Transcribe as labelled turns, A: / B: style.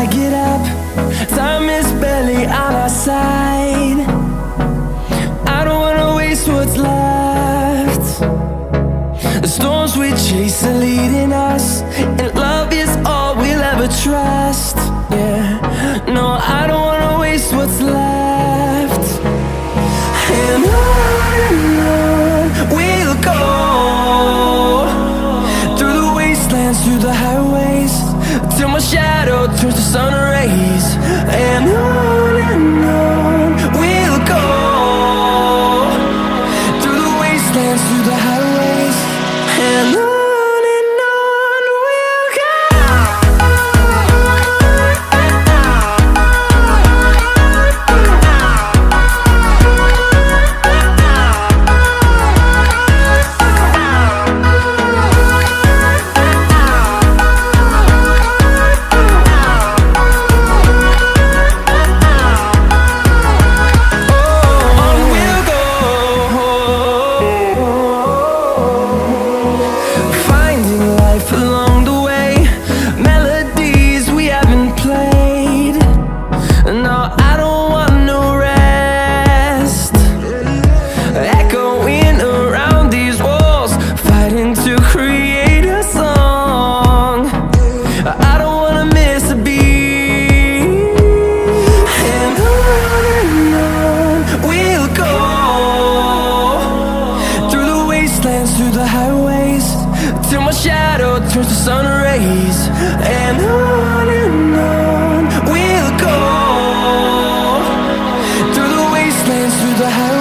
A: I get up, time is barely on our side. I don't wanna waste what's left. The storms we chase are leading us, and love is all we'll ever trust. Yeah, no, I don't wanna waste what's left. And on we'll go, through the wastelands, through the highways, till my shadow turns to sun rays. And on we'll go, through the wastelands, through the highways, and on we'll go. Through the highways, till my shadow turns to sun rays. And on we'll go, through the wastelands, through the highways.